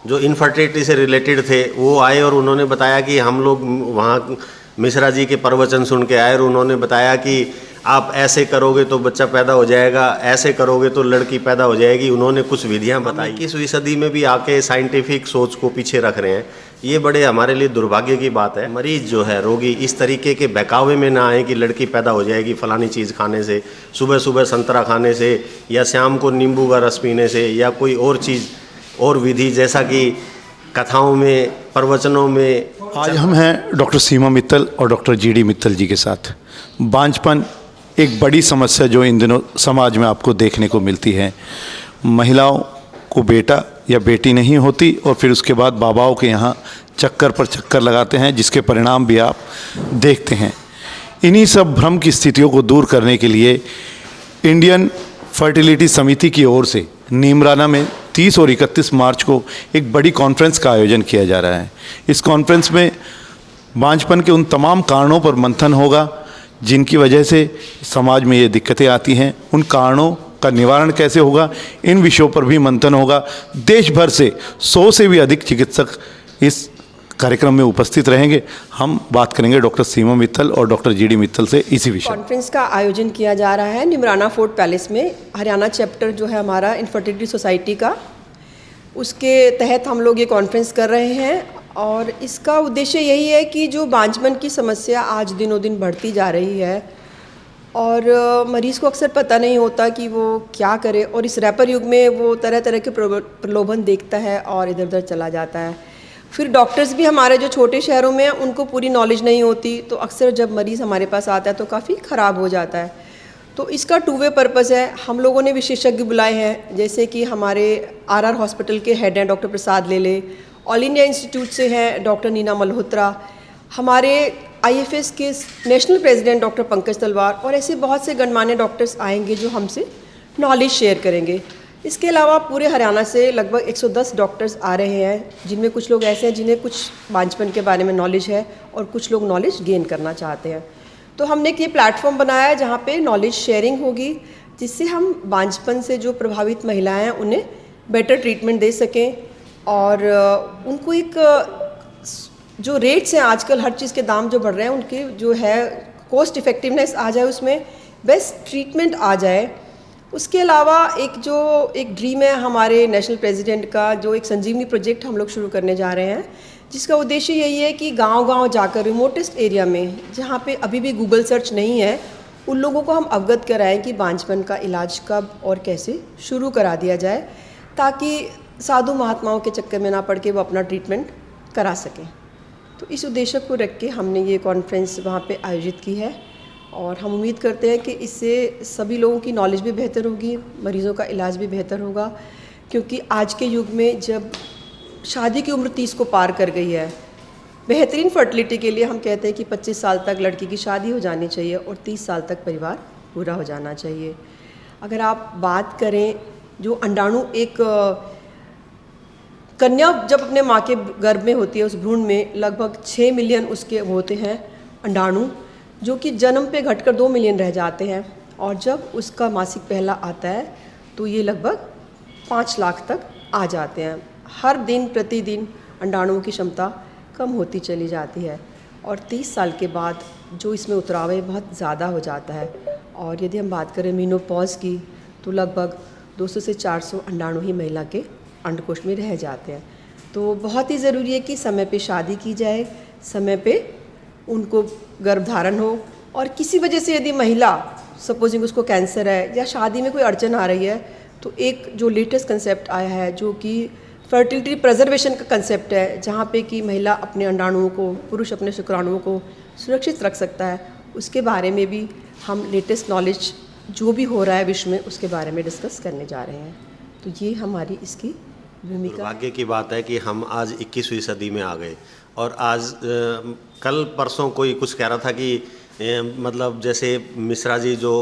जो इनफर्टिलिटी से रिलेटेड थे वो आए और उन्होंने बताया कि हम लोग वहाँ मिश्रा जी के प्रवचन सुन के आए और उन्होंने बताया कि आप ऐसे करोगे तो बच्चा पैदा हो जाएगा, ऐसे करोगे तो लड़की पैदा हो जाएगी। उन्होंने कुछ विधियां बताई। 21वीं सदी में भी आके साइंटिफिक सोच को पीछे रख रहे हैं। ये बड़े हमारे लिए दुर्भाग्य की बात है। मरीज जो है, रोगी, इस तरीके के बहकावे में ना आए कि लड़की पैदा हो जाएगी फलानी चीज़ खाने से, सुबह सुबह संतरा खाने से, या शाम को नींबू का रस पीने से, या कोई और चीज़ और विधि जैसा कि कथाओं में, प्रवचनों में। आज हम हैं डॉक्टर सीमा मित्तल और डॉक्टर जीडी मित्तल जी के साथ। बांझपन एक बड़ी समस्या जो इन दिनों समाज में आपको देखने को मिलती है। महिलाओं को बेटा या बेटी नहीं होती और फिर उसके बाद बाबाओं के यहाँ चक्कर पर चक्कर लगाते हैं, जिसके परिणाम भी आप देखते हैं। इन्हीं सब भ्रम की स्थितियों को दूर करने के लिए इंडियन फर्टिलिटी समिति की ओर से नीमराना में 30 और 31 मार्च को एक बड़ी कॉन्फ्रेंस का आयोजन किया जा रहा है। इस कॉन्फ्रेंस में बांझपन के उन तमाम कारणों पर मंथन होगा जिनकी वजह से समाज में ये दिक्कतें आती हैं, उन कारणों का निवारण कैसे होगा, इन विषयों पर भी मंथन होगा। देश भर से 100 से भी अधिक चिकित्सक इस कार्यक्रम में उपस्थित रहेंगे। हम बात करेंगे डॉक्टर सीमा मित्तल और डॉक्टर जीडी मित्तल से इसी विषय। कॉन्फ्रेंस का आयोजन किया जा रहा है निमराना फोर्ट पैलेस में। हरियाणा चैप्टर जो है हमारा इनफर्टिलिटी सोसाइटी का, उसके तहत हम लोग ये कॉन्फ्रेंस कर रहे हैं। और इसका उद्देश्य यही है कि जो बांझपन की समस्या आज दिनों दिन बढ़ती जा रही है और मरीज़ को अक्सर पता नहीं होता कि वो क्या करे, और इस रैपर युग में वो तरह तरह के प्रलोभन देखता है और इधर उधर चला जाता है। फिर डॉक्टर्स भी हमारे जो छोटे शहरों में उनको पूरी नॉलेज नहीं होती, तो अक्सर जब मरीज़ हमारे पास आता है तो काफ़ी ख़राब हो जाता है। तो इसका 2 वे पर्पज़ है। हम लोगों ने विशेषज्ञ बुलाए हैं, जैसे कि हमारे आरआर हॉस्पिटल के हेड हैं डॉक्टर प्रसाद लेले, ऑल इंडिया इंस्टीट्यूट से हैं डॉक्टर नीना मल्होत्रा, हमारे आईएफएस के नेशनल प्रेसिडेंट डॉक्टर पंकज तलवार, और ऐसे बहुत से गणमान्य डॉक्टर्स आएंगे जो हमसे नॉलेज शेयर करेंगे। इसके अलावा पूरे हरियाणा से लगभग 110 डॉक्टर्स आ रहे हैं, जिनमें कुछ लोग ऐसे हैं जिन्हें कुछ बांझपन के बारे में नॉलेज है और कुछ लोग नॉलेज गेन करना चाहते हैं। तो हमने एक ये प्लेटफॉर्म बनाया है जहाँ पे नॉलेज शेयरिंग होगी, जिससे हम बांझपन से जो प्रभावित महिलाएं हैं उन्हें बेटर ट्रीटमेंट दे सकें और उनको एक जो रेट्स हैं आजकल हर चीज़ के दाम जो बढ़ रहे हैं, उनके जो है कॉस्ट इफ़ेक्टिवनेस आ जाए, उसमें बेस्ट ट्रीटमेंट आ जाए। उसके अलावा एक ड्रीम है हमारे नेशनल प्रेसिडेंट का, जो एक संजीवनी प्रोजेक्ट हम लोग शुरू करने जा रहे हैं, जिसका उद्देश्य यही है कि गांव-गांव जाकर रिमोटेस्ट एरिया में जहां पे अभी भी गूगल सर्च नहीं है, उन लोगों को हम अवगत कराएं कि बांझपन का इलाज कब और कैसे शुरू करा दिया जाए, ताकि साधु महात्माओं के चक्कर में ना पड़ के वो अपना ट्रीटमेंट करा सकें। तो इस उद्देश्य को रख के हमने ये कॉन्फ्रेंस वहाँ पे आयोजित की है और हम उम्मीद करते हैं कि इससे सभी लोगों की नॉलेज भी बेहतर होगी, मरीज़ों का इलाज भी बेहतर होगा। क्योंकि आज के युग में जब शादी की उम्र 30 को पार कर गई है, बेहतरीन फर्टिलिटी के लिए हम कहते हैं कि 25 साल तक लड़की की शादी हो जानी चाहिए और 30 साल तक परिवार पूरा हो जाना चाहिए। अगर आप बात करें, जो अंडाणु एक कन्या जब अपने माँ के गर्भ में होती है, उस भ्रूण में लगभग 6 मिलियन उसके होते हैं अंडाणु, जो कि जन्म पे घटकर 2 मिलियन रह जाते हैं। और जब उसका मासिक पहला आता है तो ये लगभग 5 लाख तक आ जाते हैं। हर दिन प्रतिदिन अंडाणुओं की क्षमता कम होती चली जाती है और 30 साल के बाद जो इसमें उतराव है बहुत ज़्यादा हो जाता है। और यदि हम बात करें मेनोपॉज की, तो लगभग 200 से 400 अंडाणु ही महिला के अंडकोश में रह जाते हैं। तो बहुत ही ज़रूरी है कि समय पे शादी की जाए, समय पे उनको गर्भधारण हो, और किसी वजह से यदि महिला सपोजिंग उसको कैंसर है या शादी में कोई अड़चन आ रही है, तो एक जो लेटेस्ट कंसेप्ट आया है जो कि फर्टिलिटी प्रिजर्वेशन का कंसेप्ट है, जहाँ पे कि महिला अपने अंडाणुओं को, पुरुष अपने शुक्राणुओं को सुरक्षित रख सकता है, उसके बारे में भी हम लेटेस्ट नॉलेज जो भी हो रहा है विश्व में उसके बारे में डिस्कस करने जा रहे हैं। तो ये हमारी इसकी भूमिका। दुर्भाग्य की बात है कि हम आज 21वीं सदी में आ गए और आज कल परसों कोई कुछ कह रहा था कि मतलब जैसे मिश्रा जी जो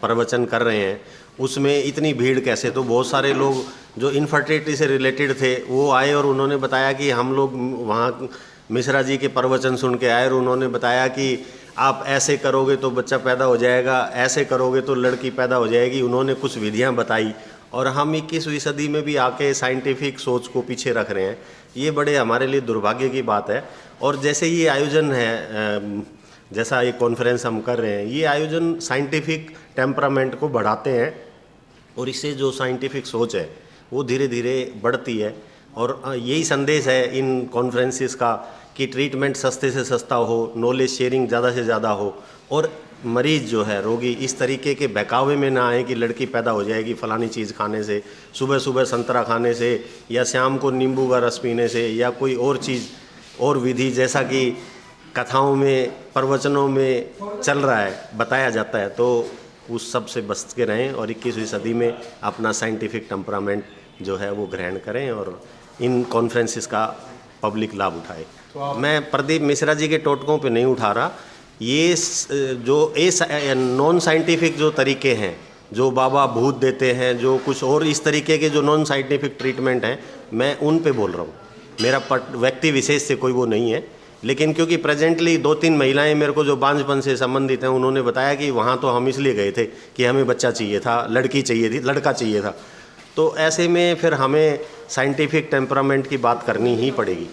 प्रवचन कर रहे हैं उसमें इतनी भीड़ कैसे। तो बहुत सारे लोग जो इनफर्टिलिटी से रिलेटेड थे वो आए और उन्होंने बताया कि हम लोग वहाँ मिश्रा जी के प्रवचन सुन के आए और उन्होंने बताया कि आप ऐसे करोगे तो बच्चा पैदा हो जाएगा, ऐसे करोगे तो लड़की पैदा हो जाएगी। उन्होंने कुछ विधियां बताई और हम 21वीं सदी में भी आके साइंटिफिक सोच को पीछे रख रहे हैं। ये बड़े हमारे लिए दुर्भाग्य की बात है। और जैसे ये आयोजन है, जैसा ये कॉन्फ्रेंस हम कर रहे हैं, ये आयोजन साइंटिफिक टेम्परामेंट को बढ़ाते हैं और इससे जो साइंटिफिक सोच है वो धीरे धीरे बढ़ती है। और यही संदेश है इन कॉन्फ्रेंसेस का कि ट्रीटमेंट सस्ते से सस्ता हो, नॉलेज शेयरिंग ज़्यादा से ज़्यादा हो और मरीज़ जो है, रोगी, इस तरीके के बहकावे में ना आए कि लड़की पैदा हो जाएगी फलानी चीज़ खाने से, सुबह सुबह संतरा खाने से, या शाम को नींबू का रस पीने से, या कोई और चीज़ और विधि जैसा कि कथाओं में, प्रवचनों में चल रहा है, बताया जाता है। तो उस सब से बच के रहें और 21वीं सदी में अपना साइंटिफिक टेम्परामेंट जो है वो ग्रहण करें और इन कॉन्फ्रेंसेस का पब्लिक लाभ उठाए। मैं प्रदीप मिश्रा जी के टोटकों पे नहीं उठा रहा। ये जो नॉन साइंटिफिक जो तरीके हैं, जो बाबा भूत देते हैं, जो कुछ और इस तरीके के जो नॉन साइंटिफिक ट्रीटमेंट हैं, मैं उन पे बोल रहा हूँ। मेरा व्यक्ति विशेष से कोई वो नहीं है। लेकिन क्योंकि प्रेजेंटली 2-3 महिलाएं मेरे को जो बांझपन से संबंधित हैं, उन्होंने बताया कि वहाँ तो हम इसलिए गए थे कि हमें बच्चा चाहिए था, लड़की चाहिए थी, लड़का चाहिए था। तो ऐसे में फिर हमें साइंटिफिक टेम्परामेंट की बात करनी ही पड़ेगी।